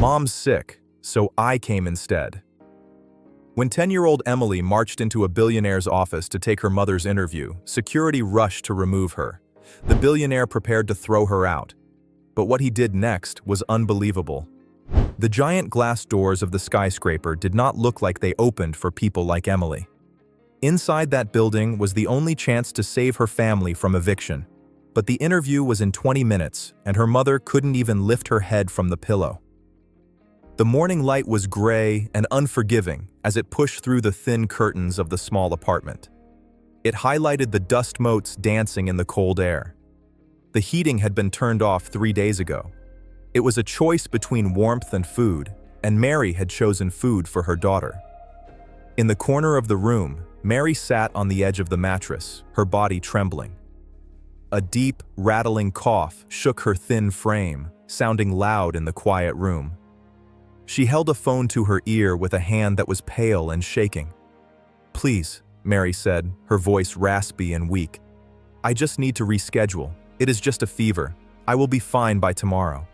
Mom's sick, so I came instead. When 10-year-old Emily marched into a billionaire's office to take her mother's interview, security rushed to remove her. The billionaire prepared to throw her out. But what he did next was unbelievable. The giant glass doors of the skyscraper did not look like they opened for people like Emily. Inside that building was the only chance to save her family from eviction. But the interview was in 20 minutes, and her mother couldn't even lift her head from the pillow. The morning light was gray and unforgiving as it pushed through the thin curtains of the small apartment. It highlighted the dust motes dancing in the cold air. The heating had been turned off 3 days ago. It was a choice between warmth and food, and Mary had chosen food for her daughter. In the corner of the room, Mary sat on the edge of the mattress, her body trembling. A deep, rattling cough shook her thin frame, sounding loud in the quiet room. She held a phone to her ear with a hand that was pale and shaking. "Please," Mary said, her voice raspy and weak. "I just need to reschedule. It is just a fever. I will be fine by tomorrow."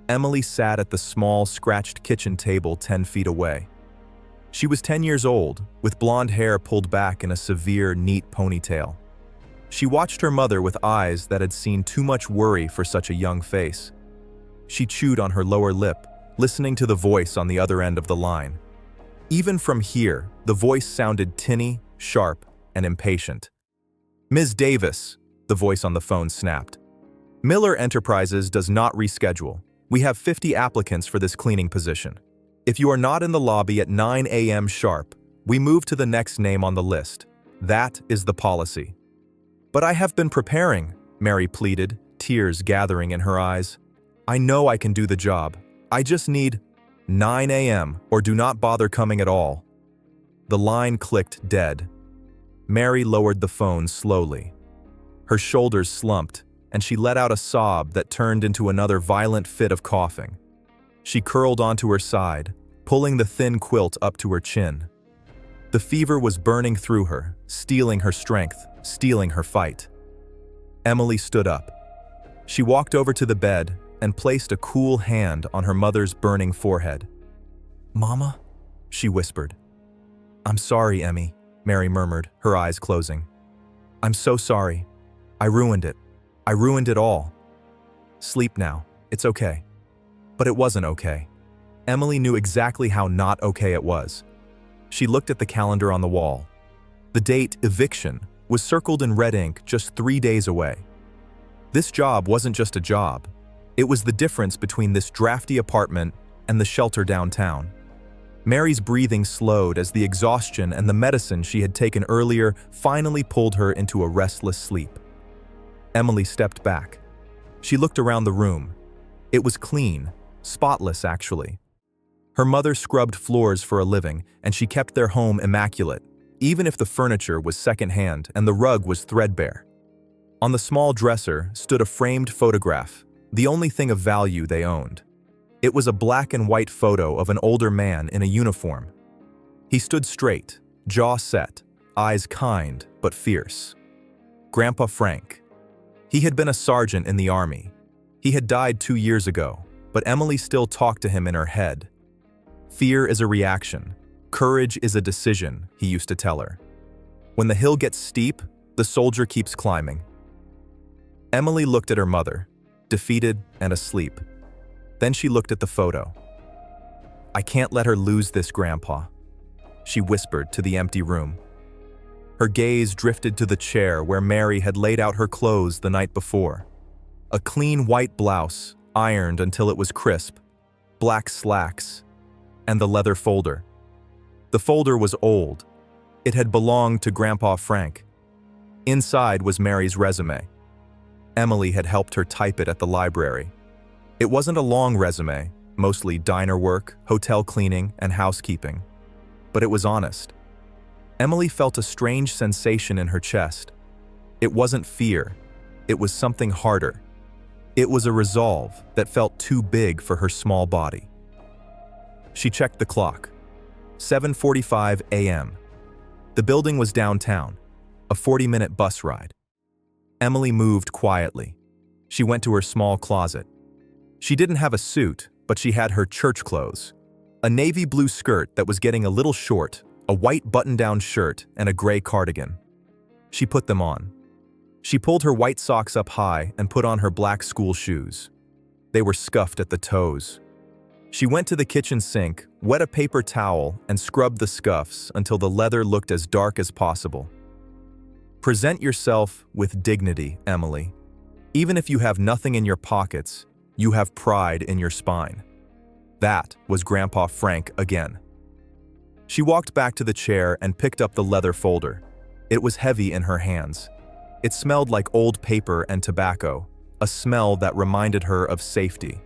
Emily sat at the small, scratched kitchen table 10 feet away. She was 10 years old, with blonde hair pulled back in a severe, neat ponytail. She watched her mother with eyes that had seen too much worry for such a young face. She chewed on her lower lip, listening to the voice on the other end of the line. Even from here, the voice sounded tinny, sharp, and impatient. "Ms. Davis," the voice on the phone snapped. "Miller Enterprises does not reschedule. We have 50 applicants for this cleaning position. If you are not in the lobby at 9 a.m. sharp, we move to the next name on the list. That is the policy." "But I have been preparing," Mary pleaded, tears gathering in her eyes. "I know I can do the job. I just need 9 a.m. or do not bother coming at all." The line clicked dead. Mary lowered the phone slowly. Her shoulders slumped, and she let out a sob that turned into another violent fit of coughing. She curled onto her side, pulling the thin quilt up to her chin. The fever was burning through her, stealing her strength, stealing her fight. Emily stood up. She walked over to the bed and placed a cool hand on her mother's burning forehead. "Mama?" she whispered. "I'm sorry, Emmy," Mary murmured, her eyes closing. "I'm so sorry. I ruined it. I ruined it all. Sleep now. It's okay." But it wasn't okay. Emily knew exactly how not okay it was. She looked at the calendar on the wall. The date, eviction, was circled in red ink just 3 days away. This job wasn't just a job. It was the difference between this drafty apartment and the shelter downtown. Mary's breathing slowed as the exhaustion and the medicine she had taken earlier finally pulled her into a restless sleep. Emily stepped back. She looked around the room. It was clean, spotless actually. Her mother scrubbed floors for a living, and she kept their home immaculate, even if the furniture was secondhand and the rug was threadbare. On the small dresser stood a framed photograph, the only thing of value they owned. It was a black and white photo of an older man in a uniform. He stood straight, jaw set, eyes kind but fierce. Grandpa Frank. He had been a sergeant in the army. He had died 2 years ago, but Emily still talked to him in her head. "Fear is a reaction. Courage is a decision," he used to tell her. "When the hill gets steep, the soldier keeps climbing." Emily looked at her mother, defeated and asleep. Then she looked at the photo. "I can't let her lose this, Grandpa," she whispered to the empty room. Her gaze drifted to the chair where Mary had laid out her clothes the night before. A clean white blouse, ironed until it was crisp, black slacks, and the leather folder. The folder was old. It had belonged to Grandpa Frank. Inside was Mary's resume. Emily had helped her type it at the library. It wasn't a long resume, mostly diner work, hotel cleaning, and housekeeping. But it was honest. Emily felt a strange sensation in her chest. It wasn't fear. It was something harder. It was a resolve that felt too big for her small body. She checked the clock. 7:45 a.m. The building was downtown, a 40-minute bus ride. Emily moved quietly. She went to her small closet. She didn't have a suit, but she had her church clothes. A navy blue skirt that was getting a little short, a white button-down shirt, and a gray cardigan. She put them on. She pulled her white socks up high and put on her black school shoes. They were scuffed at the toes. She went to the kitchen sink, wet a paper towel, and scrubbed the scuffs until the leather looked as dark as possible. Present yourself with dignity, Emily. Even if you have nothing in your pockets, you have pride in your spine. That was Grandpa Frank again. She walked back to the chair and picked up the leather folder. It was heavy in her hands. It smelled like old paper and tobacco, a smell that reminded her of safety.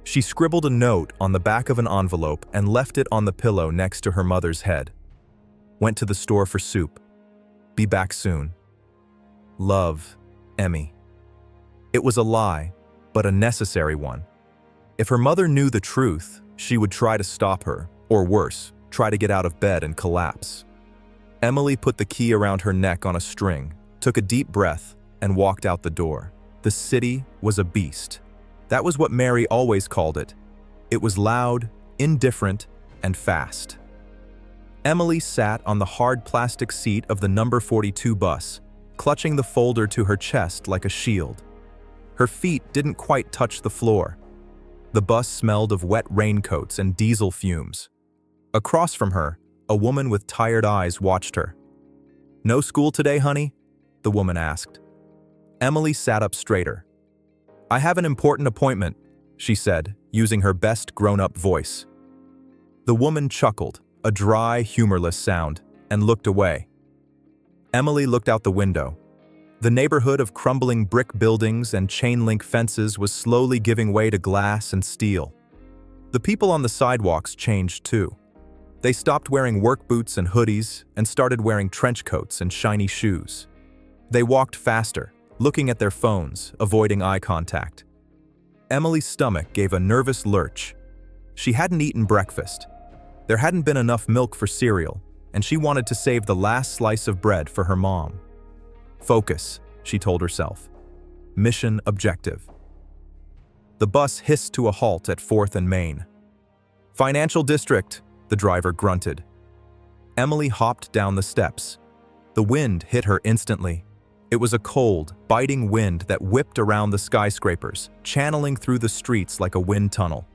She scribbled a note on the back of an envelope and left it on the pillow next to her mother's head. Went to the store for soup. Be back soon. Love, Emmy. It was a lie, but a necessary one. If her mother knew the truth, she would try to stop her, or worse, try to get out of bed and collapse. Emily put the key around her neck on a string, took a deep breath, and walked out the door. The city was a beast. That was what Mary always called it. It was loud, indifferent, and fast. Emily sat on the hard plastic seat of the number 42 bus, clutching the folder to her chest like a shield. Her feet didn't quite touch the floor. The bus smelled of wet raincoats and diesel fumes. Across from her, a woman with tired eyes watched her. "No school today, honey?" the woman asked. Emily sat up straighter. "I have an important appointment," she said, using her best grown-up voice. The woman chuckled, a dry, humorless sound, and looked away. Emily looked out the window. The neighborhood of crumbling brick buildings and chain-link fences was slowly giving way to glass and steel. The people on the sidewalks changed too. They stopped wearing work boots and hoodies and started wearing trench coats and shiny shoes. They walked faster, looking at their phones, avoiding eye contact. Emily's stomach gave a nervous lurch. She hadn't eaten breakfast. There hadn't been enough milk for cereal, and she wanted to save the last slice of bread for her mom. Focus, she told herself. Mission objective. The bus hissed to a halt at 4th and Main. "Financial District," the driver grunted. Emily hopped down the steps. The wind hit her instantly. It was a cold, biting wind that whipped around the skyscrapers, channeling through the streets like a wind tunnel.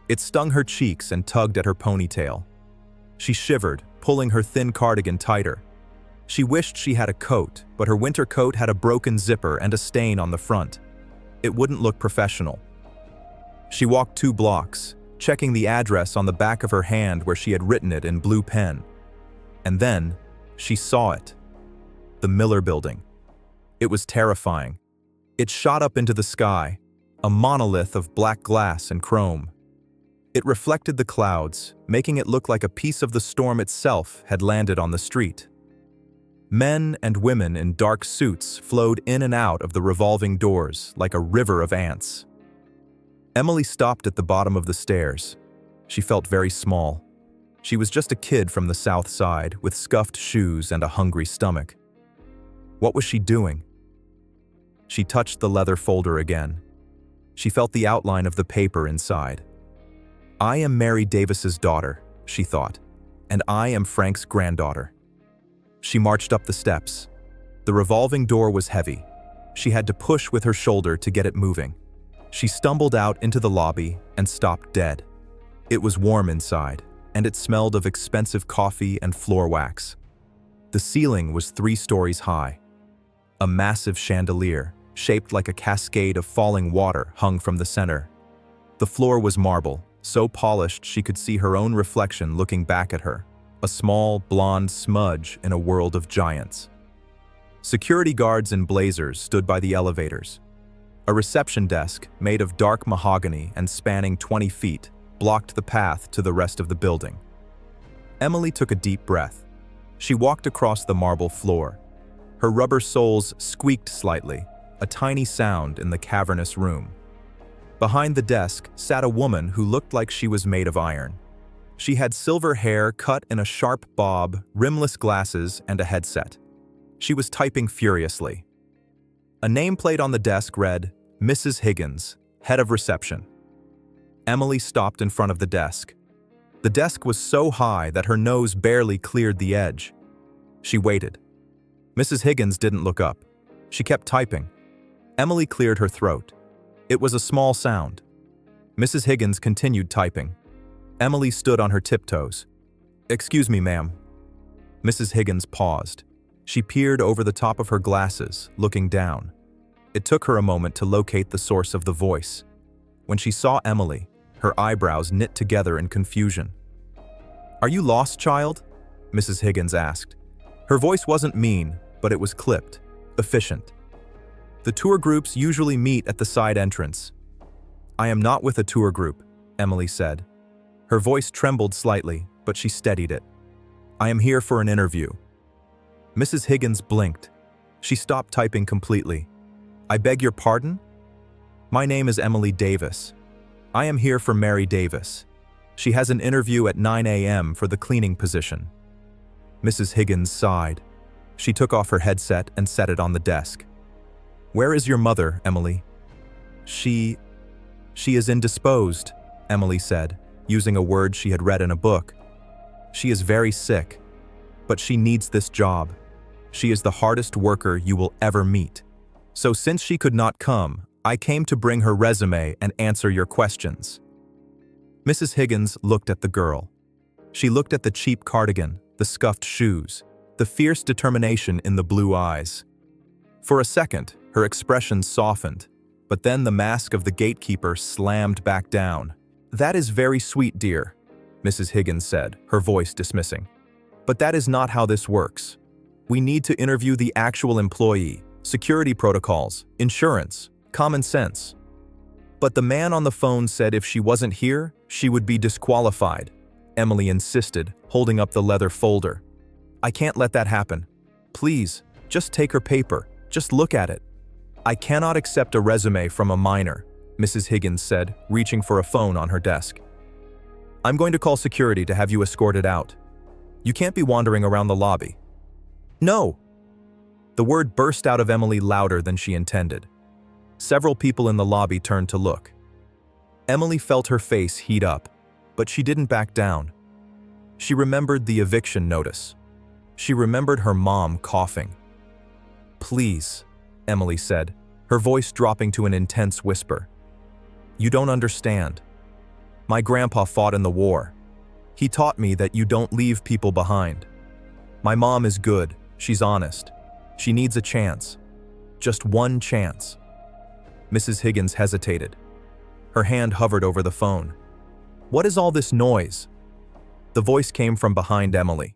It stung her cheeks and tugged at her ponytail. She shivered, pulling her thin cardigan tighter. She wished she had a coat, but her winter coat had a broken zipper and a stain on the front. It wouldn't look professional. She walked 2 blocks, checking the address on the back of her hand where she had written it in blue pen. And then, she saw it. The Miller Building. It was terrifying. It shot up into the sky, a monolith of black glass and chrome. It reflected the clouds, making it look like a piece of the storm itself had landed on the street. Men and women in dark suits flowed in and out of the revolving doors like a river of ants. Emily stopped at the bottom of the stairs. She felt very small. She was just a kid from the South Side with scuffed shoes and a hungry stomach. What was she doing? She touched the leather folder again. She felt the outline of the paper inside. "I am Mary Davis's daughter," she thought, "and I am Frank's granddaughter." She marched up the steps. The revolving door was heavy. She had to push with her shoulder to get it moving. She stumbled out into the lobby and stopped dead. It was warm inside, and it smelled of expensive coffee and floor wax. The ceiling was 3 stories high. A massive chandelier, shaped like a cascade of falling water, hung from the center. The floor was marble, so polished she could see her own reflection looking back at her, a small, blonde smudge in a world of giants. Security guards in blazers stood by the elevators. A reception desk, made of dark mahogany and spanning 20 feet, blocked the path to the rest of the building. Emily took a deep breath. She walked across the marble floor. Her rubber soles squeaked slightly, a tiny sound in the cavernous room. Behind the desk sat a woman who looked like she was made of iron. She had silver hair cut in a sharp bob, rimless glasses, and a headset. She was typing furiously. A nameplate on the desk read, "Mrs. Higgins, head of reception." Emily stopped in front of the desk. The desk was so high that her nose barely cleared the edge. She waited. Mrs. Higgins didn't look up. She kept typing. Emily cleared her throat. It was a small sound. Mrs. Higgins continued typing. Emily stood on her tiptoes. "Excuse me, ma'am." Mrs. Higgins paused. She peered over the top of her glasses, looking down. It took her a moment to locate the source of the voice. When she saw Emily, her eyebrows knit together in confusion. "Are you lost, child?" Mrs. Higgins asked. Her voice wasn't mean, but it was clipped, efficient. "The tour groups usually meet at the side entrance." "I am not with a tour group," Emily said. Her voice trembled slightly, but she steadied it. "I am here for an interview." Mrs. Higgins blinked. She stopped typing completely. "I beg your pardon?" "My name is Emily Davis. I am here for Mary Davis. She has an interview at 9 a.m. for the cleaning position." Mrs. Higgins sighed. She took off her headset and set it on the desk. "Where is your mother, Emily?" She is indisposed," Emily said, using a word she had read in a book. "She is very sick, but she needs this job. She is the hardest worker you will ever meet. So since she could not come, I came to bring her resume and answer your questions." Mrs. Higgins looked at the girl. She looked at the cheap cardigan, the scuffed shoes, the fierce determination in the blue eyes. For a second, her expression softened, but then the mask of the gatekeeper slammed back down. "That is very sweet, dear," Mrs. Higgins said, her voice dismissing. "But that is not how this works. We need to interview the actual employee, security protocols, insurance, common sense." "But the man on the phone said if she wasn't here, she would be disqualified," Emily insisted, holding up the leather folder. "I can't let that happen. Please, just take her paper. Just look at it." "I cannot accept a resume from a minor," Mrs. Higgins said, reaching for a phone on her desk. "I'm going to call security to have you escorted out. You can't be wandering around the lobby." "No!" The word burst out of Emily louder than she intended. Several people in the lobby turned to look. Emily felt her face heat up, but she didn't back down. She remembered the eviction notice. She remembered her mom coughing. "Please," Emily said, her voice dropping to an intense whisper. "You don't understand. My grandpa fought in the war. He taught me that you don't leave people behind. My mom is good, she's honest. She needs a chance. Just one chance." Mrs. Higgins hesitated. Her hand hovered over the phone. "What is all this noise?" The voice came from behind Emily.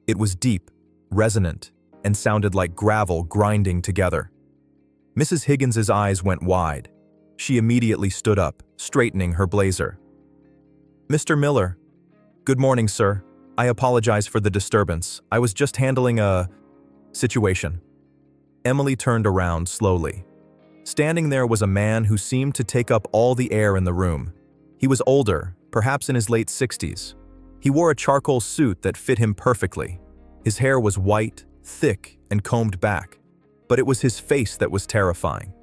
It was deep, resonant, and sounded like gravel grinding together. Mrs. Higgins's eyes went wide. She immediately stood up, straightening her blazer. "Mr. Miller." "Good morning, sir. I apologize for the disturbance. I was just handling a situation." Emily turned around slowly. Standing there was a man who seemed to take up all the air in the room. He was older, perhaps in his late 60s. He wore a charcoal suit that fit him perfectly. His hair was white, thick, and combed back. But it was his face that was terrifying.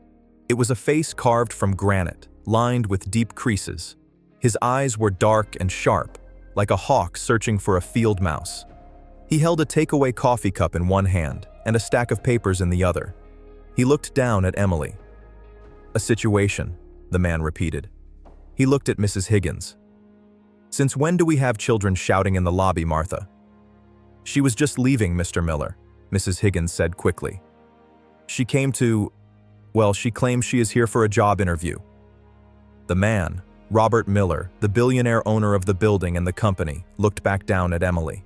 It was a face carved from granite, lined with deep creases. His eyes were dark and sharp, like a hawk searching for a field mouse. He held a takeaway coffee cup in one hand and a stack of papers in the other. He looked down at Emily. "A situation," the man repeated. He looked at Mrs. Higgins. "Since when do we have children shouting in the lobby, Martha?" "She was just leaving, Mr. Miller," Mrs. Higgins said quickly. "She came to, well, she claims she is here for a job interview." The man, Robert Miller, the billionaire owner of the building and the company, looked back down at Emily.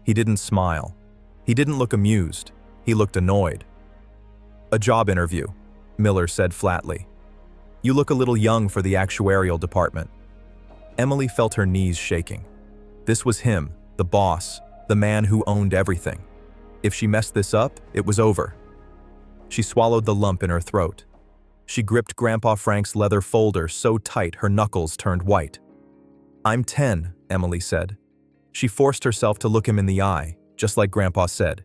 He didn't smile. He didn't look amused. He looked annoyed. "A job interview," Miller said flatly. "You look a little young for the actuarial department." Emily felt her knees shaking. This was him, the boss, the man who owned everything. If she messed this up, it was over. She swallowed the lump in her throat. She gripped Grandpa Frank's leather folder so tight her knuckles turned white. "I'm 10, Emily said. She forced herself to look him in the eye, just like Grandpa said.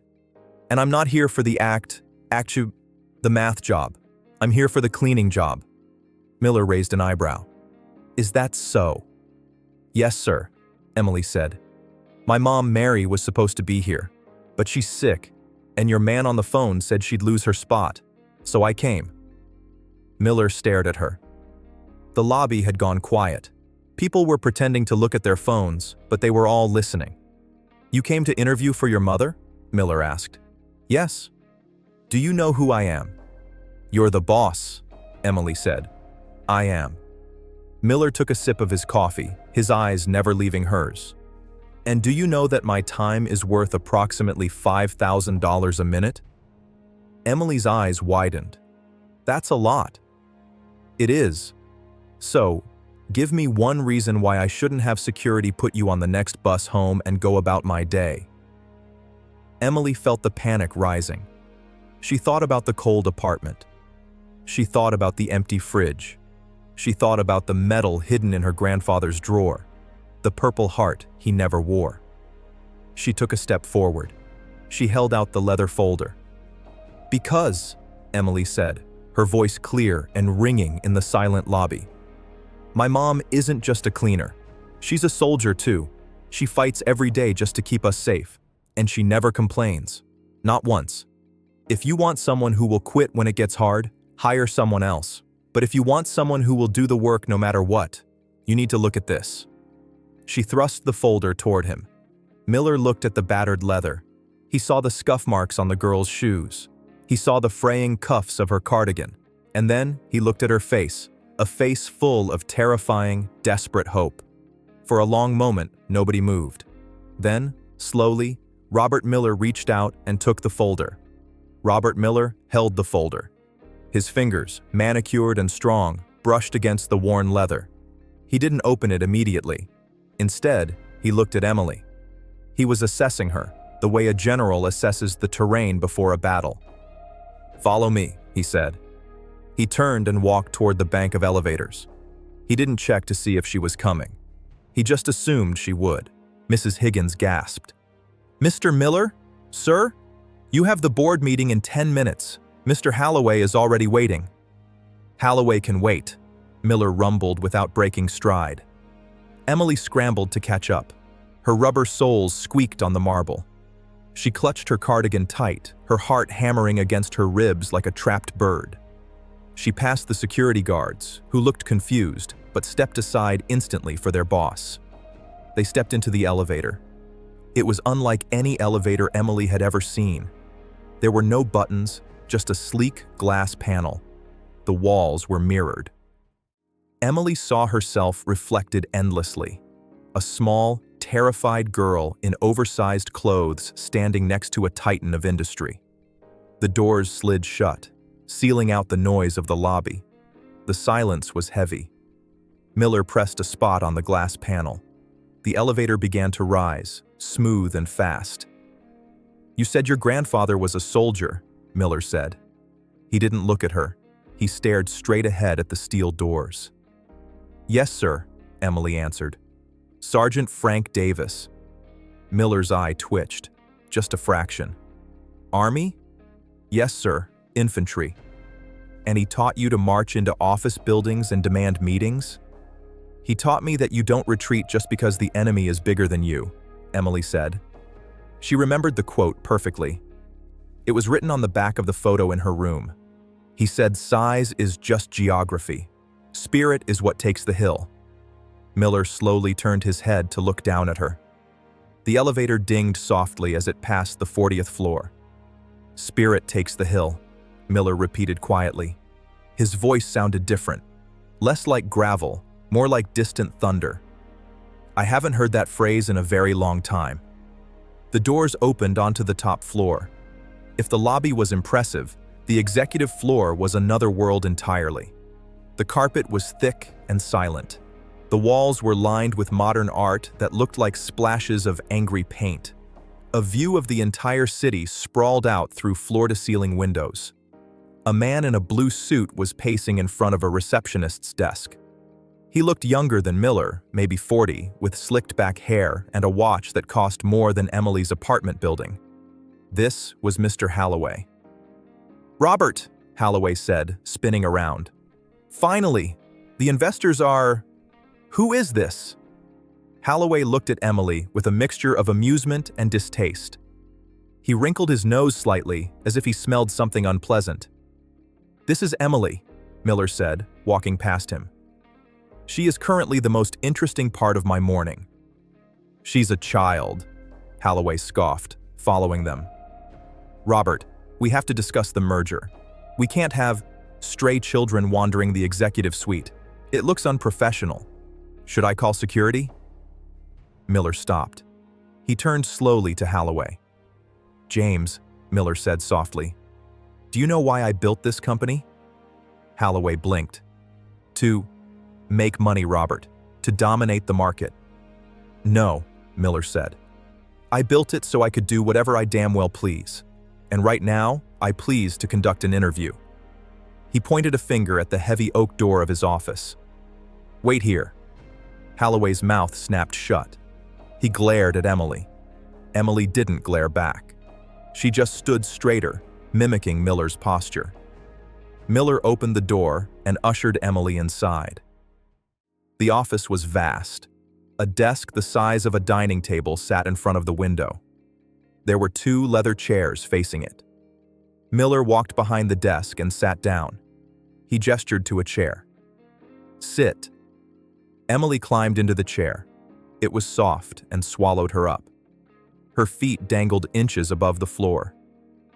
"And I'm not here for the the math job. I'm here for the cleaning job." Miller raised an eyebrow. Is that so?" "Yes, sir," Emily said. "My mom, Mary, was supposed to be here, but she's sick, and your man on the phone said she'd lose her spot, so I came." Miller stared at her. The lobby had gone quiet. People were pretending to look at their phones, but they were all listening. "You came to interview for your mother?" Miller asked. "Yes." "Do you know who I am?" "You're the boss," Emily said. "I am." Miller took a sip of his coffee, his eyes never leaving hers. "And do you know that my time is worth approximately $5,000 a minute?" Emily's eyes widened. "That's a lot." "It is. So, give me one reason why I shouldn't have security put you on the next bus home and go about my day." Emily felt the panic rising. She thought about the cold apartment. She thought about the empty fridge. She thought about the medal hidden in her grandfather's drawer, the Purple Heart he never wore. She took a step forward. She held out the leather folder. "Because," Emily said, her voice clear and ringing in the silent lobby, "my mom isn't just a cleaner. She's a soldier too. She fights every day just to keep us safe, and she never complains. Not once. If you want someone who will quit when it gets hard, hire someone else. But if you want someone who will do the work no matter what, you need to look at this." She thrust the folder toward him. Miller looked at the battered leather. He saw the scuff marks on the girl's shoes. He saw the fraying cuffs of her cardigan. And then he looked at her face, a face full of terrifying, desperate hope. For a long moment, nobody moved. Then, slowly, Robert Miller reached out and took the folder. Robert Miller held the folder. His fingers, manicured and strong, brushed against the worn leather. He didn't open it immediately. Instead, he looked at Emily. He was assessing her, the way a general assesses the terrain before a battle. "Follow me," he said. He turned and walked toward the bank of elevators. He didn't check to see if she was coming. He just assumed she would. Mrs. Higgins gasped. "Mr. Miller? Sir? You have the board meeting in 10 minutes. Mr. Halloway is already waiting." "Halloway can wait," Miller rumbled without breaking stride. Emily scrambled to catch up. Her rubber soles squeaked on the marble. She clutched her cardigan tight, her heart hammering against her ribs like a trapped bird. She passed the security guards, who looked confused, but stepped aside instantly for their boss. They stepped into the elevator. It was unlike any elevator Emily had ever seen. There were no buttons, just a sleek glass panel. The walls were mirrored. Emily saw herself reflected endlessly. A small, terrified girl in oversized clothes standing next to a titan of industry. The doors slid shut, sealing out the noise of the lobby. The silence was heavy. Miller pressed a spot on the glass panel. The elevator began to rise, smooth and fast. "You said your grandfather was a soldier," Miller said. He didn't look at her. He stared straight ahead at the steel doors. "Yes, sir," Emily answered. "Sergeant Frank Davis." Miller's eye twitched, just a fraction. "Army?" "Yes, sir, infantry." "And he taught you to march into office buildings and demand meetings?" "He taught me that you don't retreat just because the enemy is bigger than you," Emily said. She remembered the quote perfectly. It was written on the back of the photo in her room. He said, "Size is just geography. Spirit is what takes the hill." Miller slowly turned his head to look down at her. The elevator dinged softly as it passed the 40th floor. "Spirit takes the hill," Miller repeated quietly. His voice sounded different, less like gravel, more like distant thunder. "I haven't heard that phrase in a very long time." The doors opened onto the top floor. If the lobby was impressive, the executive floor was another world entirely. The carpet was thick and silent. The walls were lined with modern art that looked like splashes of angry paint. A view of the entire city sprawled out through floor-to-ceiling windows. A man in a blue suit was pacing in front of a receptionist's desk. He looked younger than Miller, maybe 40, with slicked-back hair and a watch that cost more than Emily's apartment building. This was Mr. Halloway. "Robert," Halloway said, spinning around. "Finally! The investors are..." "Who is this?" Holloway looked at Emily with a mixture of amusement and distaste. He wrinkled his nose slightly, as if he smelled something unpleasant. "This is Emily," Miller said, walking past him. "She is currently the most interesting part of my morning." "She's a child," Holloway scoffed, following them. "Robert, we have to discuss the merger. We can't have stray children wandering the executive suite. It looks unprofessional. Should I call security?" Miller stopped. He turned slowly to Holloway. "James," Miller said softly, "do you know why I built this company?" Holloway blinked. "To make money, Robert. To dominate the market." "No," Miller said. "I built it so I could do whatever I damn well please. And right now, I please to conduct an interview." He pointed a finger at the heavy oak door of his office. "Wait here." Holloway's mouth snapped shut. He glared at Emily. Emily didn't glare back. She just stood straighter, mimicking Miller's posture. Miller opened the door and ushered Emily inside. The office was vast. A desk the size of a dining table sat in front of the window. There were 2 leather chairs facing it. Miller walked behind the desk and sat down. He gestured to a chair. "Sit." Emily climbed into the chair. It was soft and swallowed her up. Her feet dangled inches above the floor.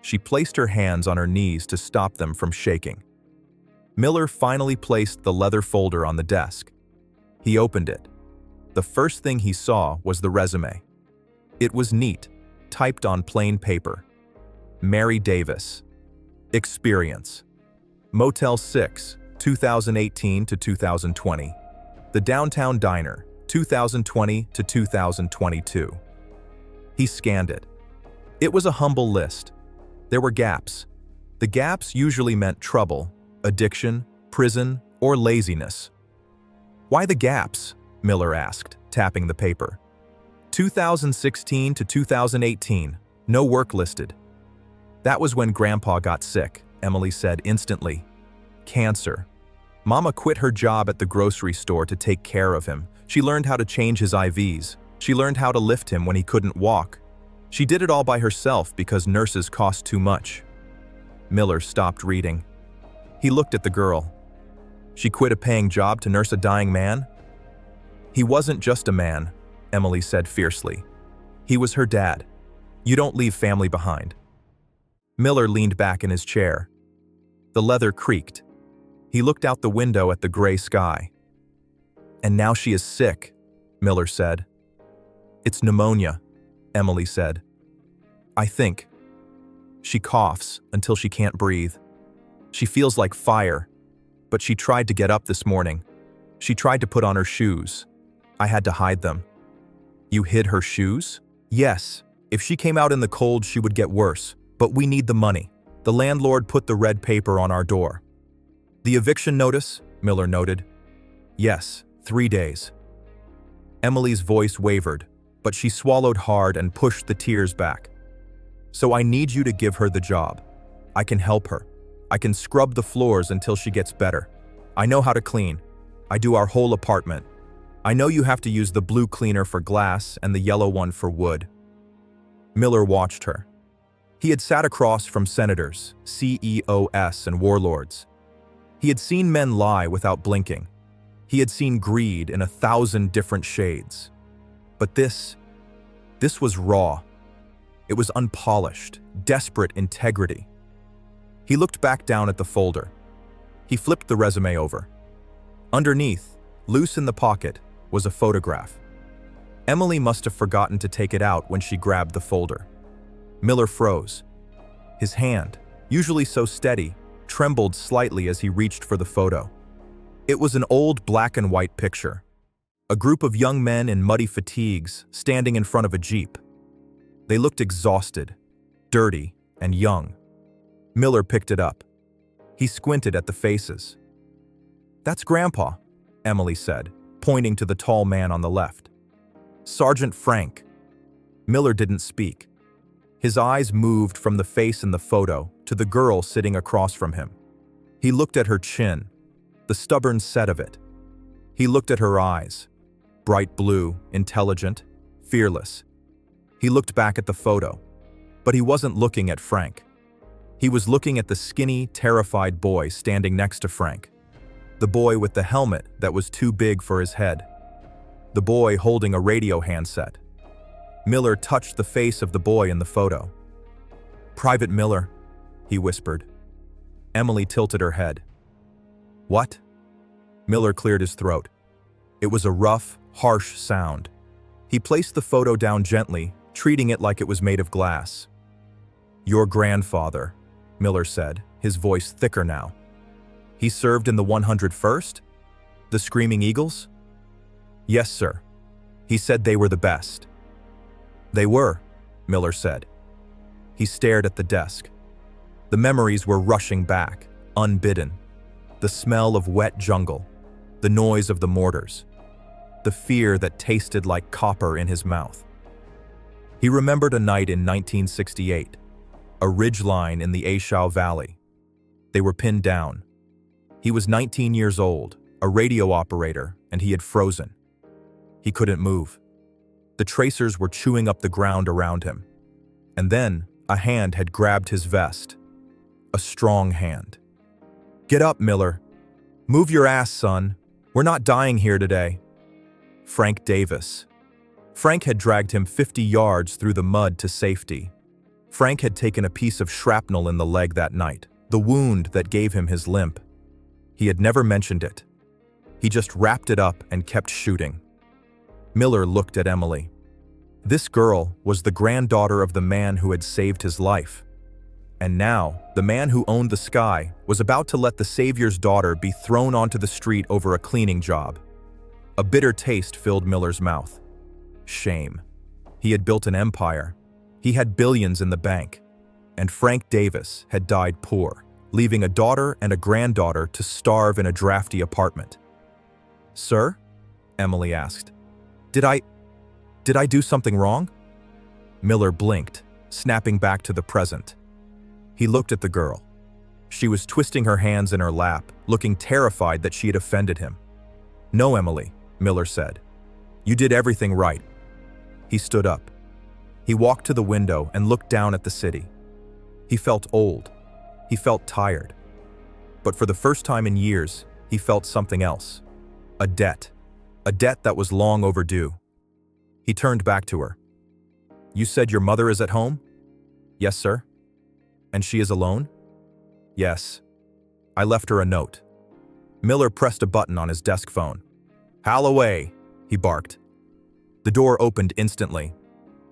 She placed her hands on her knees to stop them from shaking. Miller finally placed the leather folder on the desk. He opened it. The first thing he saw was the resume. It was neat, typed on plain paper. Mary Davis. Experience. Motel 6, 2018 to 2020. The Downtown Diner, 2020 to 2022. He scanned it. It was a humble list. There were gaps. The gaps usually meant trouble, addiction, prison, or laziness. "Why the gaps?" Miller asked, tapping the paper. 2016 to 2018, no work listed. "That was when Grandpa got sick," Emily said instantly. "Cancer. Mama quit her job at the grocery store to take care of him. She learned how to change his IVs. She learned how to lift him when he couldn't walk. She did it all by herself because nurses cost too much." Miller stopped reading. He looked at the girl. "She quit a paying job to nurse a dying man?" "He wasn't just a man," Emily said fiercely. "He was her dad. You don't leave family behind." Miller leaned back in his chair. The leather creaked. He looked out the window at the gray sky. "And now she is sick," Miller said. "It's pneumonia," Emily said. "I think. She coughs until she can't breathe. She feels like fire, but she tried to get up this morning. She tried to put on her shoes. I had to hide them." "You hid her shoes?" "Yes. If she came out in the cold, she would get worse. But we need the money. The landlord put the red paper on our door." "The eviction notice?" Miller noted. "Yes, 3 days." Emily's voice wavered, but she swallowed hard and pushed the tears back. "So I need you to give her the job. I can help her. I can scrub the floors until she gets better. I know how to clean. I do our whole apartment. I know you have to use the blue cleaner for glass and the yellow one for wood." Miller watched her. He had sat across from senators, CEOs, and warlords. He had seen men lie without blinking. He had seen greed in 1,000 different shades. But this was raw. It was unpolished, desperate integrity. He looked back down at the folder. He flipped the resume over. Underneath, loose in the pocket, was a photograph. Emily must have forgotten to take it out when she grabbed the folder. Miller froze. His hand, usually so steady, trembled slightly as he reached for the photo. It was an old black and white picture. A group of young men in muddy fatigues standing in front of a Jeep. They looked exhausted, dirty, and young. Miller picked it up. He squinted at the faces. "That's Grandpa," Emily said, pointing to the tall man on the left. "Sergeant Frank." Miller didn't speak. His eyes moved from the face in the photo to the girl sitting across from him. He looked at her chin, the stubborn set of it. He looked at her eyes. Bright blue, intelligent, fearless. He looked back at the photo, but he wasn't looking at Frank. He was looking at the skinny, terrified boy standing next to Frank. The boy with the helmet that was too big for his head. The boy holding a radio handset. Miller touched the face of the boy in the photo. "Private Miller," he whispered. Emily tilted her head. "What?" Miller cleared his throat. It was a rough, harsh sound. He placed the photo down gently, treating it like it was made of glass. "Your grandfather," Miller said, his voice thicker now. "He served in the 101st? The Screaming Eagles?" "Yes, sir. He said they were the best." "They were," Miller said. He stared at the desk. The memories were rushing back, unbidden. The smell of wet jungle, the noise of the mortars, the fear that tasted like copper in his mouth. He remembered a night in 1968, a ridgeline in the Ashau Valley. They were pinned down. He was 19 years old, a radio operator, and he had frozen. He couldn't move. The tracers were chewing up the ground around him. And then a hand had grabbed his vest. A strong hand. "Get up, Miller. Move your ass, son. We're not dying here today." Frank Davis. Frank had dragged him 50 yards through the mud to safety. Frank had taken a piece of shrapnel in the leg that night, the wound that gave him his limp. He had never mentioned it. He just wrapped it up and kept shooting. Miller looked at Emily. This girl was the granddaughter of the man who had saved his life. And now, the man who owned the sky was about to let the savior's daughter be thrown onto the street over a cleaning job. A bitter taste filled Miller's mouth. Shame. He had built an empire. He had billions in the bank. And Frank Davis had died poor, leaving a daughter and a granddaughter to starve in a drafty apartment. "Sir?" Emily asked. Did I do something wrong?" Miller blinked, snapping back to the present. He looked at the girl. She was twisting her hands in her lap, looking terrified that she had offended him. "No, Emily," Miller said. "You did everything right." He stood up. He walked to the window and looked down at the city. He felt old. He felt tired. But for the first time in years, he felt something else. A debt. A debt that was long overdue. He turned back to her. "You said your mother is at home?" "Yes, sir." "And she is alone?" "Yes. I left her a note." Miller pressed a button on his desk phone. "Holloway," he barked. The door opened instantly.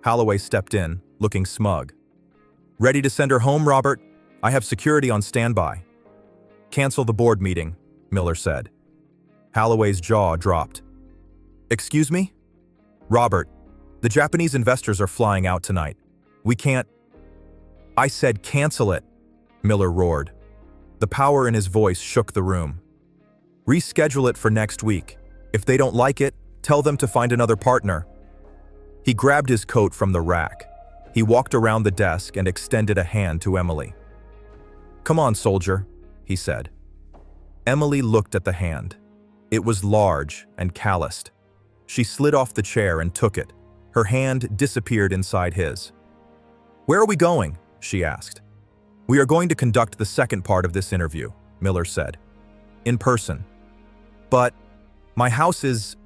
Holloway stepped in, looking smug. "Ready to send her home, Robert? I have security on standby." "Cancel the board meeting," Miller said. Holloway's jaw dropped. "Excuse me?" "Robert, the Japanese investors are flying out tonight. We can't—" "I said cancel it," Miller roared. The power in his voice shook the room. "Reschedule it for next week. If they don't like it, tell them to find another partner." He grabbed his coat from the rack. He walked around the desk and extended a hand to Emily. "Come on, soldier," he said. Emily looked at the hand. It was large and calloused. She slid off the chair and took it. Her hand disappeared inside his. "Where are we going?" she asked. "We are going to conduct the second part of this interview," Miller said. "In person." "But my house is—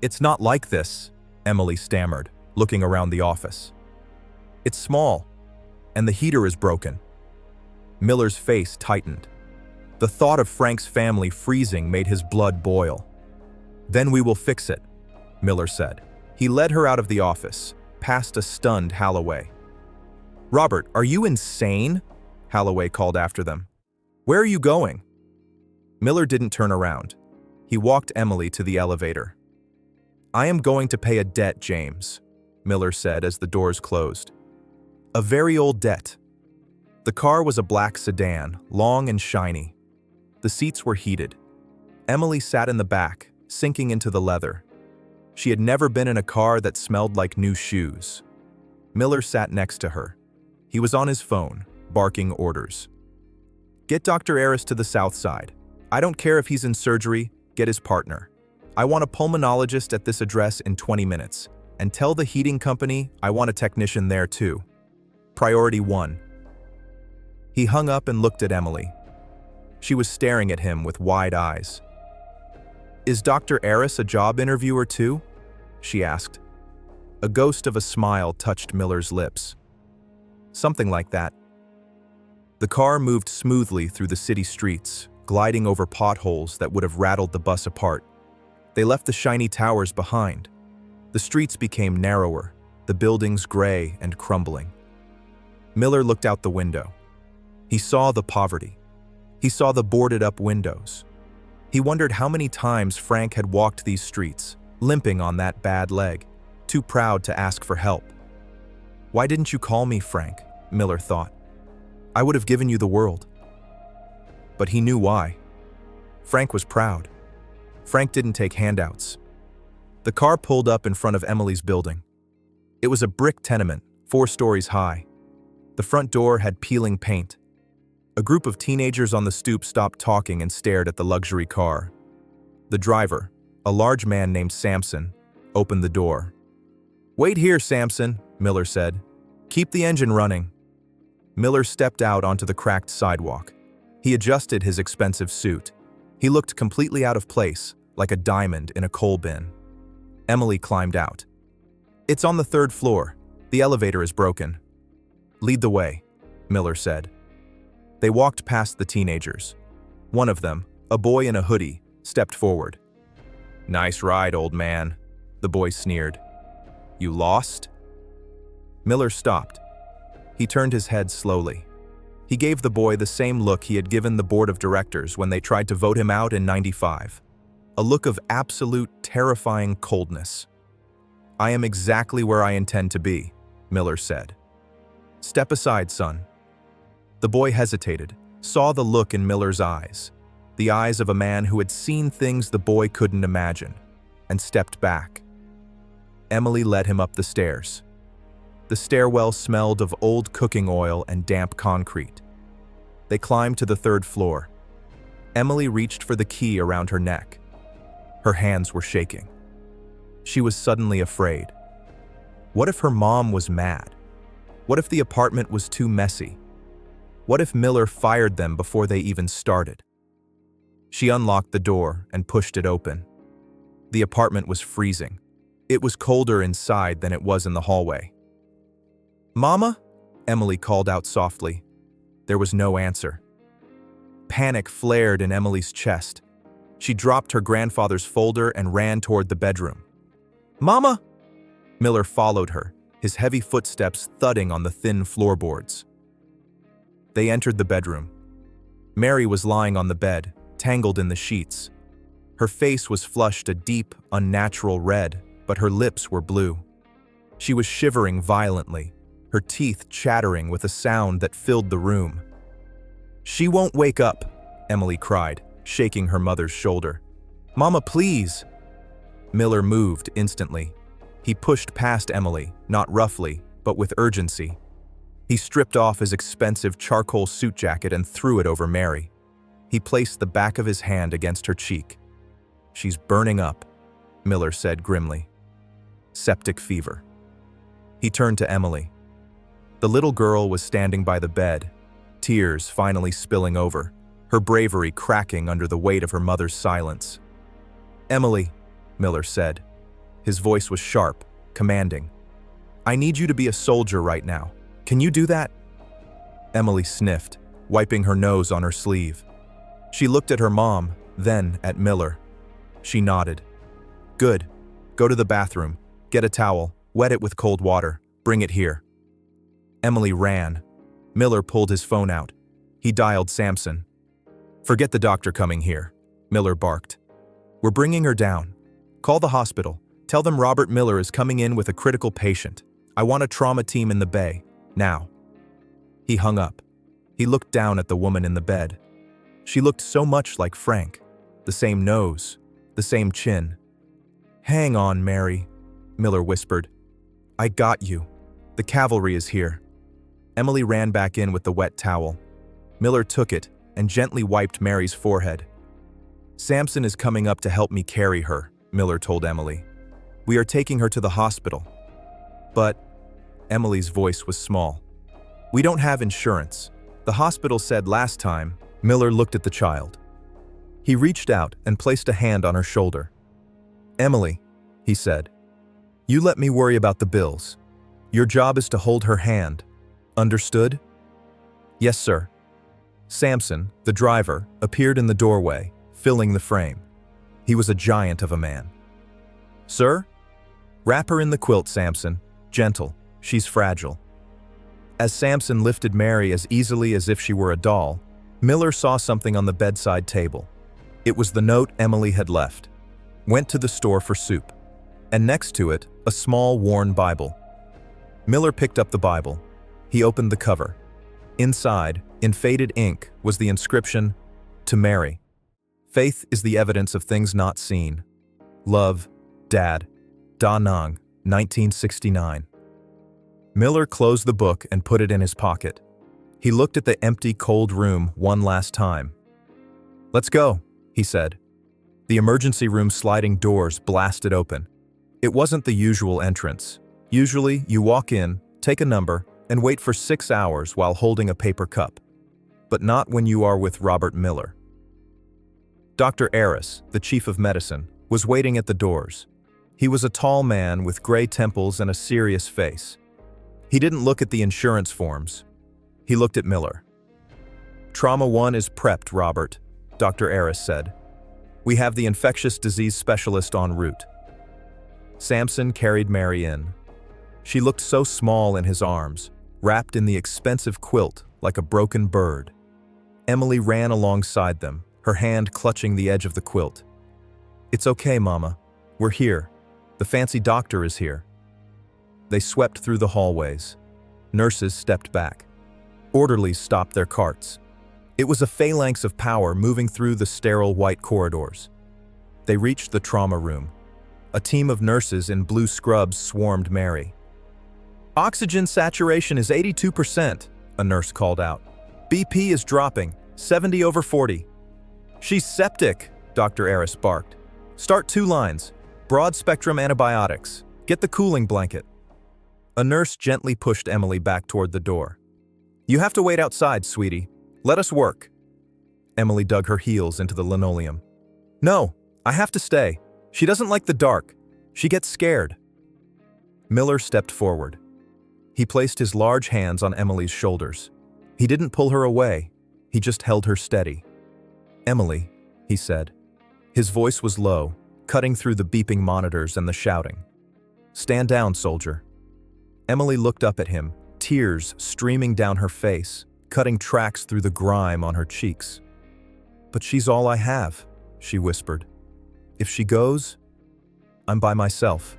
It's not like this," Emily stammered, looking around the office. "It's small, and the heater is broken." Miller's face tightened. The thought of Frank's family freezing made his blood boil. "Then we will fix it," Miller said. He led her out of the office, past a stunned Holloway. "Robert, are you insane?" Holloway called after them. "Where are you going?" Miller didn't turn around. He walked Emily to the elevator. "I am going to pay a debt, James," Miller said as the doors closed. "A very old debt." The car was a black sedan, long and shiny. The seats were heated. Emily sat in the back, sinking into the leather. She had never been in a car that smelled like new shoes. Miller sat next to her. He was on his phone, barking orders. "Get Dr. Aris to the south side. I don't care if he's in surgery, get his partner." I want a pulmonologist at this address in 20 minutes. And tell the heating company I want a technician there too. Priority 1. He hung up and looked at Emily. She was staring at him with wide eyes. Is Dr. Eris a job interviewer too? She asked. A ghost of a smile touched Miller's lips. Something like that. The car moved smoothly through the city streets, gliding over potholes that would have rattled the bus apart. They left the shiny towers behind. The streets became narrower, the buildings gray and crumbling. Miller looked out the window. He saw the poverty. He saw the boarded-up windows. He wondered how many times Frank had walked these streets, limping on that bad leg, too proud to ask for help. Why didn't you call me, Frank? Miller thought. I would have given you the world. But he knew why. Frank was proud. Frank didn't take handouts. The car pulled up in front of Emily's building. It was a brick tenement, 4 stories high. The front door had peeling paint. A group of teenagers on the stoop stopped talking and stared at the luxury car. The driver, a large man named Samson, opened the door. Wait here, Samson, Miller said. Keep the engine running. Miller stepped out onto the cracked sidewalk. He adjusted his expensive suit. He looked completely out of place, like a diamond in a coal bin. Emily climbed out. It's on the 3rd floor. The elevator is broken. Lead the way, Miller said. They walked past the teenagers. One of them, a boy in a hoodie, stepped forward. Nice ride, old man, the boy sneered. You lost? Miller stopped. He turned his head slowly. He gave the boy the same look he had given the board of directors when they tried to vote him out in '95. A look of absolute, terrifying coldness. I am exactly where I intend to be, Miller said. Step aside, son. The boy hesitated, saw the look in Miller's eyes, the eyes of a man who had seen things the boy couldn't imagine, and stepped back. Emily led him up the stairs. The stairwell smelled of old cooking oil and damp concrete. They climbed to the 3rd floor. Emily reached for the key around her neck. Her hands were shaking. She was suddenly afraid. What if her mom was mad? What if the apartment was too messy? What if Miller fired them before they even started? She unlocked the door and pushed it open. The apartment was freezing. It was colder inside than it was in the hallway. Mama? Emily called out softly. There was no answer. Panic flared in Emily's chest. She dropped her grandfather's folder and ran toward the bedroom. Mama! Miller followed her, his heavy footsteps thudding on the thin floorboards. They entered the bedroom. Mary was lying on the bed, tangled in the sheets. Her face was flushed a deep, unnatural red, but her lips were blue. She was shivering violently, her teeth chattering with a sound that filled the room. She won't wake up, Emily cried, shaking her mother's shoulder. Mama, please! Miller moved instantly. He pushed past Emily, not roughly, but with urgency. He stripped off his expensive charcoal suit jacket and threw it over Mary. He placed the back of his hand against her cheek. She's burning up, Miller said grimly. Septic fever. He turned to Emily. The little girl was standing by the bed, tears finally spilling over, her bravery cracking under the weight of her mother's silence. Emily, Miller said. His voice was sharp, commanding. I need you to be a soldier right now. Can you do that? Emily sniffed, wiping her nose on her sleeve. She looked at her mom, then at Miller. She nodded. Good. Go to the bathroom. Get a towel. Wet it with cold water. Bring it here. Emily ran. Miller pulled his phone out. He dialed Samson. Forget the doctor coming here, Miller barked. We're bringing her down. Call the hospital. Tell them Robert Miller is coming in with a critical patient. I want a trauma team in the bay. Now. He hung up. He looked down at the woman in the bed. She looked so much like Frank. The same nose, the same chin. Hang on, Mary, Miller whispered. I got you. The cavalry is here. Emily ran back in with the wet towel. Miller took it and gently wiped Mary's forehead. Samson is coming up to help me carry her, Miller told Emily. "We are taking her to the hospital." "But," Emily's voice was small, "we don't have insurance. The hospital said last time." Miller looked at the child. He reached out and placed a hand on her shoulder. "Emily," he said, "you let me worry about the bills. Your job is to hold her hand. Understood?" "Yes, sir." Samson, the driver, appeared in the doorway, filling the frame. He was a giant of a man. "Sir?" "Wrap her in the quilt, Samson. Gentle. She's fragile." As Samson lifted Mary as easily as if she were a doll, Miller saw something on the bedside table. It was the note Emily had left. "Went to the store for soup." And next to it, a small, worn Bible. Miller picked up the Bible. He opened the cover. Inside, in faded ink, was the inscription, "To Mary. Faith is the evidence of things not seen. Love, Dad. Da Nang, 1969. Miller closed the book and put it in his pocket. He looked at the empty, cold room one last time. "Let's go," he said. The emergency room sliding doors blasted open. It wasn't the usual entrance. Usually, you walk in, take a number, and wait for 6 hours while holding a paper cup. But not when you are with Robert Miller. Dr. Aris, the chief of medicine, was waiting at the doors. He was a tall man with gray temples and a serious face. He didn't look at the insurance forms. He looked at Miller. "Trauma 1 is prepped, Robert," Dr. Aris said. "We have the infectious disease specialist en route." Samson carried Mary in. She looked so small in his arms, wrapped in the expensive quilt like a broken bird. Emily ran alongside them, her hand clutching the edge of the quilt. "It's okay, Mama. We're here. The fancy doctor is here." They swept through the hallways. Nurses stepped back. Orderlies stopped their carts. It was a phalanx of power moving through the sterile white corridors. They reached the trauma room. A team of nurses in blue scrubs swarmed Mary. "Oxygen saturation is 82%, a nurse called out. "BP is dropping, 70/40. "She's septic," Dr. Aris barked. "Start 2 lines. Broad-spectrum antibiotics. Get the cooling blanket." A nurse gently pushed Emily back toward the door. "You have to wait outside, sweetie. Let us work." Emily dug her heels into the linoleum. "No, I have to stay. She doesn't like the dark. She gets scared." Miller stepped forward. He placed his large hands on Emily's shoulders. He didn't pull her away. He just held her steady. "Emily," he said. His voice was low, cutting through the beeping monitors and the shouting. "Stand down, soldier." Emily looked up at him, tears streaming down her face, cutting tracks through the grime on her cheeks. "But she's all I have," she whispered. "If she goes, I'm by myself."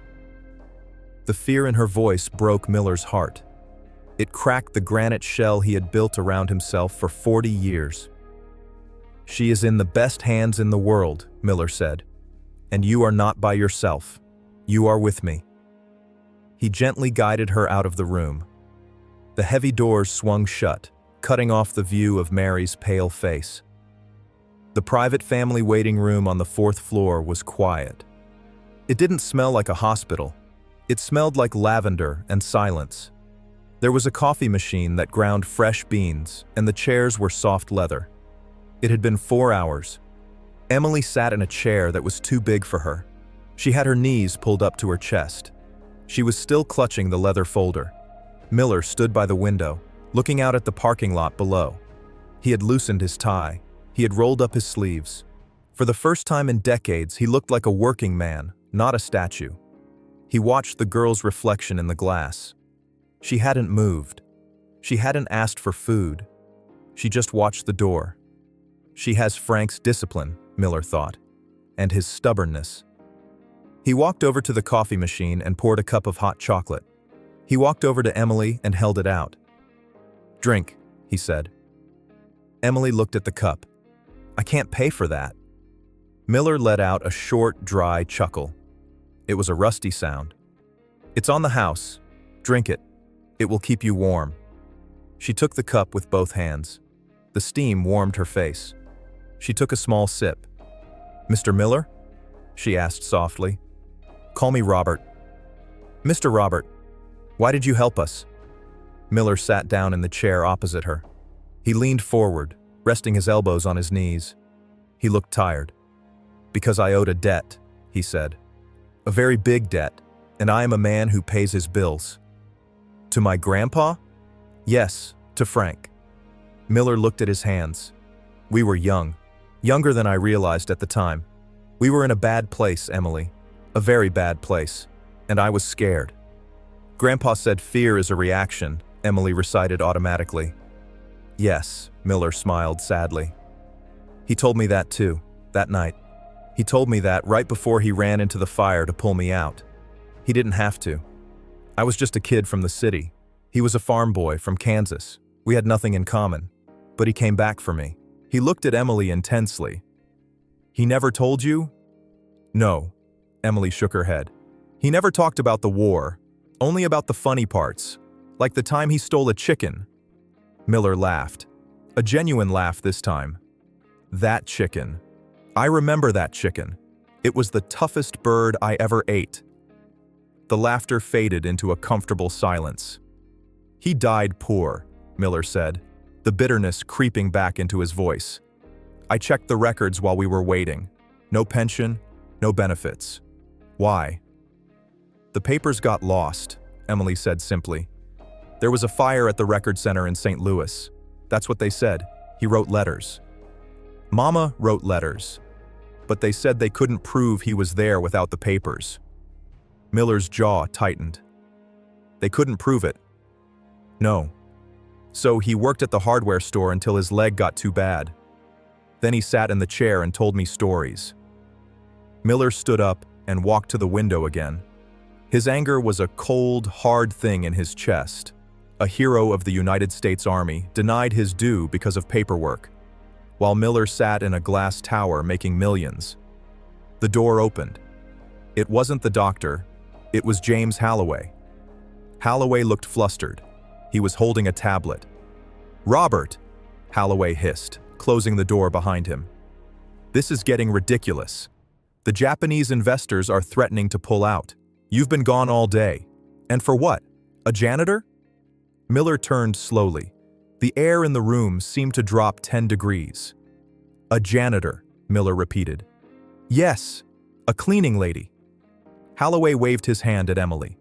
The fear in her voice broke Miller's heart. It cracked the granite shell he had built around himself for 40 years. "She is in the best hands in the world," Miller said. "And you are not by yourself. You are with me." He gently guided her out of the room. The heavy doors swung shut, cutting off the view of Mary's pale face. The private family waiting room on the 4th floor was quiet. It didn't smell like a hospital. It smelled like lavender and silence. There was a coffee machine that ground fresh beans, and the chairs were soft leather. It had been 4 hours. Emily sat in a chair that was too big for her. She had her knees pulled up to her chest. She was still clutching the leather folder. Miller stood by the window, looking out at the parking lot below. He had loosened his tie. He had rolled up his sleeves. For the first time in decades, he looked like a working man, not a statue. He watched the girl's reflection in the glass. She hadn't moved. She hadn't asked for food. She just watched the door. She has Frank's discipline, Miller thought, and his stubbornness. He walked over to the coffee machine and poured a cup of hot chocolate. He walked over to Emily and held it out. "Drink," he said. Emily looked at the cup. "I can't pay for that." Miller let out a short, dry chuckle. It was a rusty sound. "It's on the house. Drink it. It will keep you warm." She took the cup with both hands. The steam warmed her face. She took a small sip. "Mr. Miller?" she asked softly. "Call me Robert." "Mr. Robert, why did you help us?" Miller sat down in the chair opposite her. He leaned forward, resting his elbows on his knees. He looked tired. "Because I owed a debt," he said. "A very big debt, and I am a man who pays his bills." "To my grandpa?" "Yes, to Frank." Miller looked at his hands. "We were young, younger than I realized at the time. We were in a bad place, Emily, a very bad place, and I was scared." "Grandpa said fear is a reaction," Emily recited automatically. "Yes," Miller smiled sadly. "He told me that too, that night. He told me that right before he ran into the fire to pull me out. He didn't have to. I was just a kid from the city. He was a farm boy from Kansas. We had nothing in common. But he came back for me." He looked at Emily intensely. "He never told you?" "No," Emily shook her head. "He never talked about the war, only about the funny parts, like the time he stole a chicken." Miller laughed. A genuine laugh this time. "That chicken. I remember that chicken. It was the toughest bird I ever ate." The laughter faded into a comfortable silence. "He died poor," Miller said, the bitterness creeping back into his voice. "I checked the records while we were waiting. No pension, no benefits. Why?" "The papers got lost," Emily said simply. "There was a fire at the record center in St. Louis. That's what they said. He wrote letters. Mama wrote letters. But they said they couldn't prove he was there without the papers." Miller's jaw tightened. "They couldn't prove it?" "No. So he worked at the hardware store until his leg got too bad. Then he sat in the chair and told me stories." Miller stood up and walked to the window again. His anger was a cold, hard thing in his chest. A hero of the United States Army denied his due because of paperwork, while Miller sat in a glass tower making millions. The door opened. It wasn't the doctor, it was James Halloway. Halloway looked flustered. He was holding a tablet. "Robert," Halloway hissed, closing the door behind him. "This is getting ridiculous. The Japanese investors are threatening to pull out. You've been gone all day. And for what? A janitor?" Miller turned slowly. The air in the room seemed to drop 10 degrees. "A janitor," Miller repeated. "Yes, a cleaning lady." Halloway waved his hand at Emily.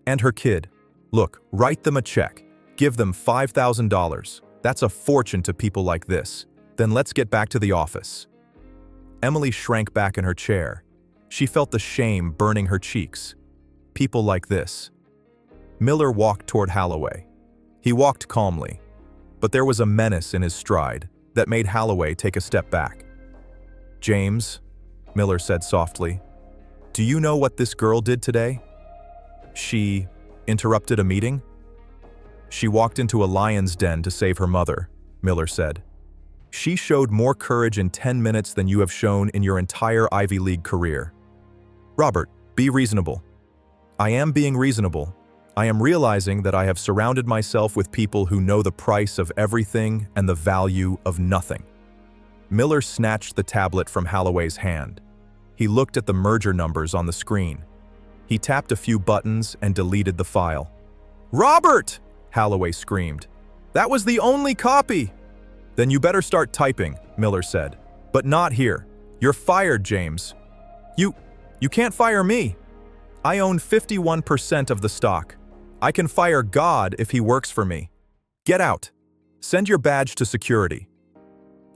"And her kid. Look, write them a check. Give them $5,000. That's a fortune to people like this. Then let's get back to the office." Emily shrank back in her chair. She felt the shame burning her cheeks. People like this. Miller walked toward Halloway. He walked calmly, but there was a menace in his stride that made Halloway take a step back. "James," Miller said softly, "do you know what this girl did today?" "She interrupted a meeting?" "She walked into a lion's den to save her mother," Miller said. "She showed more courage in 10 minutes than you have shown in your entire Ivy League career." "Robert, be reasonable." "I am being reasonable. I am realizing that I have surrounded myself with people who know the price of everything and the value of nothing." Miller snatched the tablet from Halloway's hand. He looked at the merger numbers on the screen. He tapped a few buttons and deleted the file. "Robert!" Halloway screamed. "That was the only copy!" "Then you better start typing," Miller said. "But not here. You're fired, James." You can't fire me. I own 51% of the stock. I can fire God if he works for me. Get out. Send your badge to security."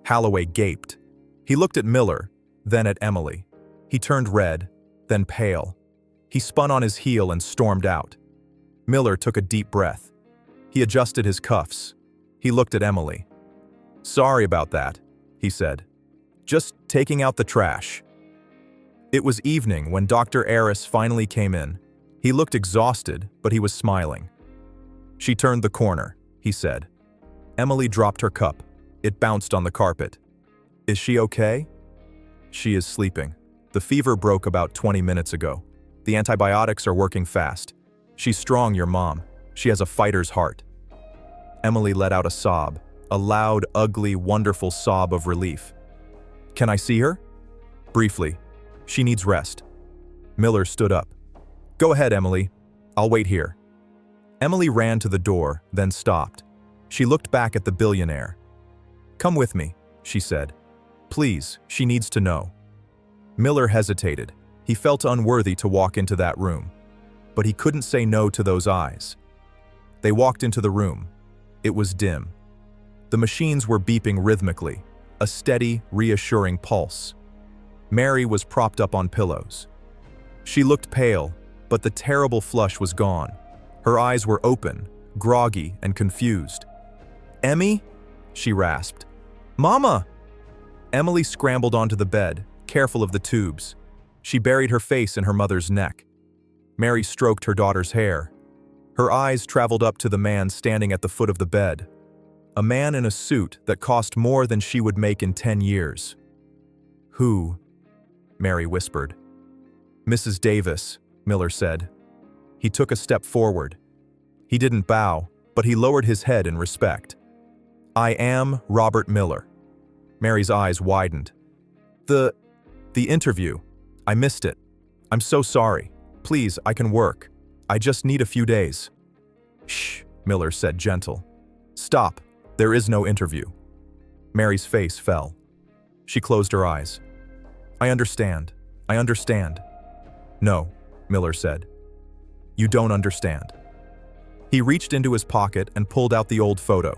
Halloway gaped. He looked at Miller, then at Emily. He turned red, then pale. He spun on his heel and stormed out. Miller took a deep breath. He adjusted his cuffs. He looked at Emily. "Sorry about that," he said. "Just taking out the trash." It was evening when Dr. Aris finally came in. He looked exhausted, but he was smiling. "She turned the corner," he said. Emily dropped her cup. It bounced on the carpet. "Is she okay?" "She is sleeping. The fever broke about 20 minutes ago. The antibiotics are working fast. She's strong, your mom. She has a fighter's heart." Emily let out a sob, a loud, ugly, wonderful sob of relief. "Can I see her?" "Briefly. She needs rest. Miller stood up. Go ahead, Emily. I'll wait here. Emily ran to the door, then stopped. She looked back at the billionaire. Come with me, she said. Please, she needs to know. Miller hesitated. He felt unworthy to walk into that room. But he couldn't say no to those eyes. They walked into the room. It was dim. The machines were beeping rhythmically, a steady, reassuring pulse. Mary was propped up on pillows. She looked pale, but the terrible flush was gone. Her eyes were open, groggy, and confused. Emmy? She rasped. Mama! Emily scrambled onto the bed, careful of the tubes. She buried her face in her mother's neck. Mary stroked her daughter's hair. Her eyes traveled up to the man standing at the foot of the bed. A man in a suit that cost more than she would make in 10 years. Who? Mary whispered. Mrs. Davis, Miller said. He took a step forward. He didn't bow, but he lowered his head in respect. I am Robert Miller. Mary's eyes widened. The interview. I missed it. I'm so sorry. Please, I can work. I just need a few days. Shh, Miller said, gentle. Stop. There is no interview. Mary's face fell. She closed her eyes. I understand. I understand. No, Miller said. You don't understand. He reached into his pocket and pulled out the old photo,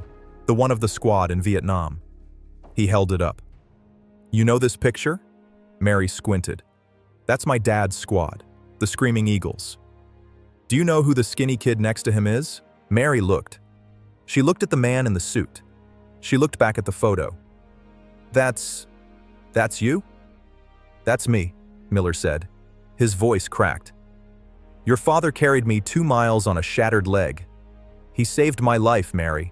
the one of the squad in Vietnam. He held it up. You know this picture? Mary squinted. That's my dad's squad, the Screaming Eagles. Do you know who the skinny kid next to him is? Mary looked. She looked at the man in the suit. She looked back at the photo. That's you? That's me, Miller said. His voice cracked. Your father carried me 2 miles on a shattered leg. He saved my life, Mary.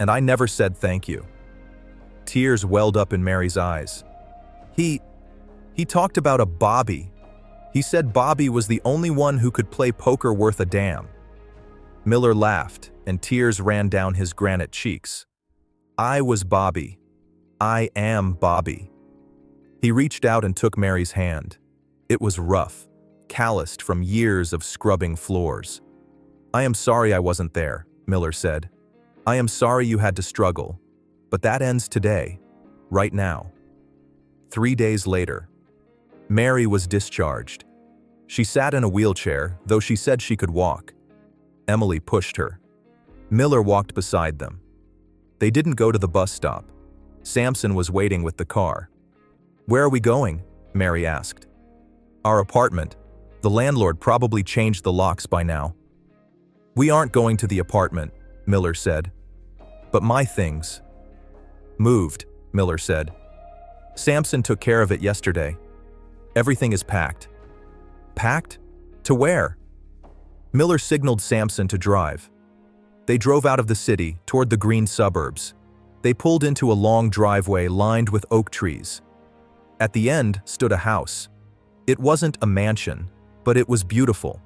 And I never said thank you. Tears welled up in Mary's eyes. He talked about a Bobby. He said Bobby was the only one who could play poker worth a damn. Miller laughed, and tears ran down his granite cheeks. I was Bobby. I am Bobby. He reached out and took Mary's hand. It was rough, calloused from years of scrubbing floors. I am sorry I wasn't there, Miller said. I am sorry you had to struggle. But that ends today, right now. 3 days later, Mary was discharged. She sat in a wheelchair, though she said she could walk. Emily pushed her. Miller walked beside them. They didn't go to the bus stop. Samson was waiting with the car. Where are we going? Mary asked. Our apartment. The landlord probably changed the locks by now. We aren't going to the apartment, Miller said. But my things. Moved, Miller said. Samson took care of it yesterday. Everything is packed. Packed? To where? Miller signaled Samson to drive. They drove out of the city toward the green suburbs. They pulled into a long driveway lined with oak trees. At the end stood a house. It wasn't a mansion, but it was beautiful.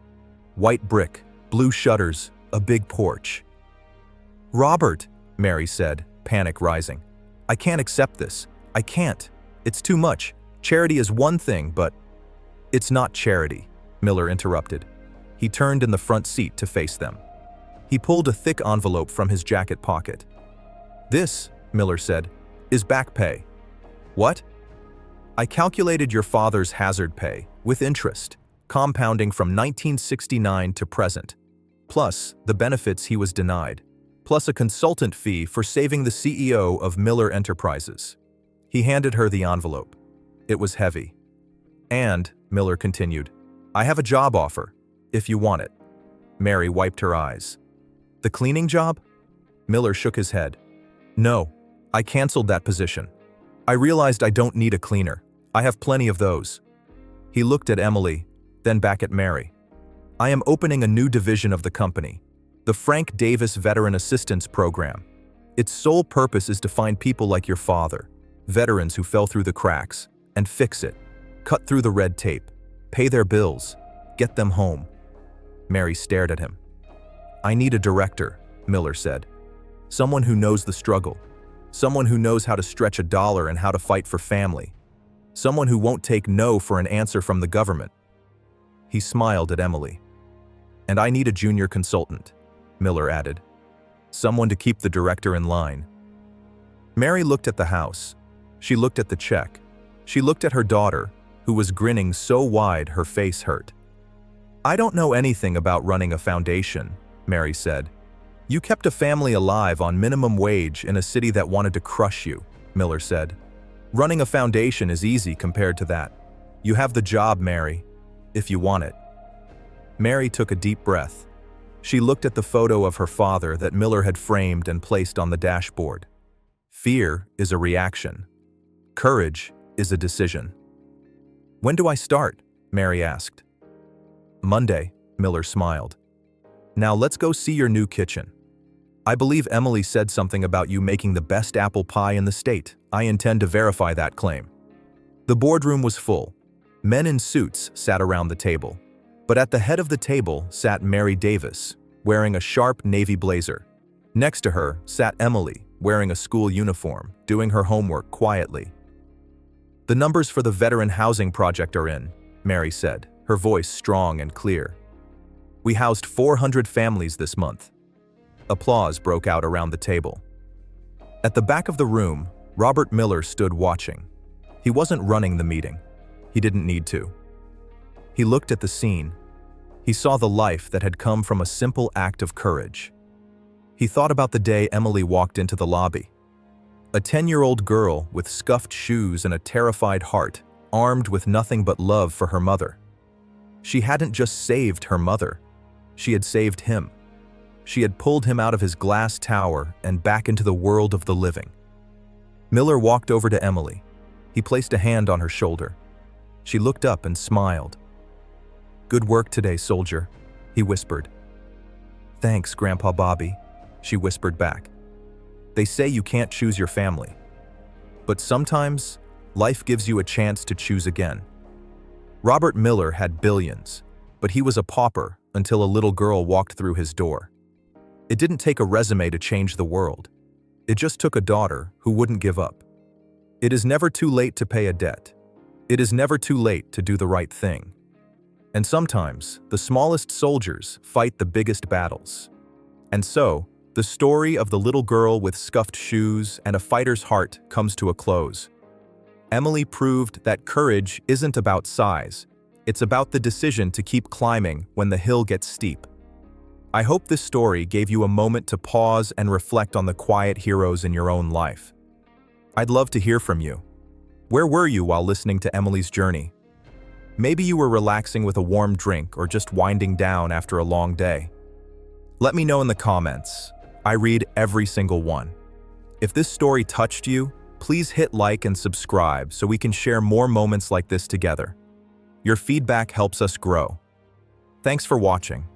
White brick, blue shutters, a big porch. Robert, Mary said, panic rising. I can't accept this. I can't. It's too much. Charity is one thing, but… It's not charity, Miller interrupted. He turned in the front seat to face them. He pulled a thick envelope from his jacket pocket. This, Miller said, is back pay. What? I calculated your father's hazard pay, with interest, compounding from 1969 to present, plus the benefits he was denied, plus a consultant fee for saving the CEO of Miller Enterprises. He handed her the envelope. It was heavy. And, Miller continued, I have a job offer, if you want it. Mary wiped her eyes. The cleaning job? Miller shook his head. No, I canceled that position. I realized I don't need a cleaner. I have plenty of those. He looked at Emily, then back at Mary. I am opening a new division of the company, the Frank Davis Veteran Assistance Program. Its sole purpose is to find people like your father, veterans who fell through the cracks, and fix it, cut through the red tape, pay their bills, get them home. Mary stared at him. I need a director, Miller said. Someone who knows the struggle. Someone who knows how to stretch a dollar and how to fight for family. Someone who won't take no for an answer from the government. He smiled at Emily. And I need a junior consultant, Miller added. Someone to keep the director in line. Mary looked at the house. She looked at the check. She looked at her daughter, who was grinning so wide her face hurt. I don't know anything about running a foundation, Mary said. You kept a family alive on minimum wage in a city that wanted to crush you, Miller said. Running a foundation is easy compared to that. You have the job, Mary, if you want it. Mary took a deep breath. She looked at the photo of her father that Miller had framed and placed on the dashboard. Fear is a reaction. Courage is a decision. When do I start? Mary asked. Monday, Miller smiled. Now let's go see your new kitchen. I believe Emily said something about you making the best apple pie in the state. I intend to verify that claim. The boardroom was full. Men in suits sat around the table. But at the head of the table sat Mary Davis, wearing a sharp navy blazer. Next to her sat Emily, wearing a school uniform, doing her homework quietly. The numbers for the veteran housing project are in, Mary said, her voice strong and clear. We housed 400 families this month. Applause broke out around the table. At the back of the room, Robert Miller stood watching. He wasn't running the meeting. He didn't need to. He looked at the scene. He saw the life that had come from a simple act of courage. He thought about the day Emily walked into the lobby. A 10-year-old girl with scuffed shoes and a terrified heart, armed with nothing but love for her mother. She hadn't just saved her mother. She had saved him. She had pulled him out of his glass tower and back into the world of the living. Miller walked over to Emily. He placed a hand on her shoulder. She looked up and smiled. Good work today, soldier, he whispered. Thanks, Grandpa Bobby, she whispered back. They say you can't choose your family. But sometimes, life gives you a chance to choose again. Robert Miller had billions, but he was a pauper until a little girl walked through his door. It didn't take a resume to change the world. It just took a daughter who wouldn't give up. It is never too late to pay a debt. It is never too late to do the right thing. And sometimes, the smallest soldiers fight the biggest battles. And so, the story of the little girl with scuffed shoes and a fighter's heart comes to a close. Emily proved that courage isn't about size. It's about the decision to keep climbing when the hill gets steep. I hope this story gave you a moment to pause and reflect on the quiet heroes in your own life. I'd love to hear from you. Where were you while listening to Emily's journey? Maybe you were relaxing with a warm drink or just winding down after a long day. Let me know in the comments. I read every single one. If this story touched you, please hit like and subscribe so we can share more moments like this together. Your feedback helps us grow. Thanks for watching.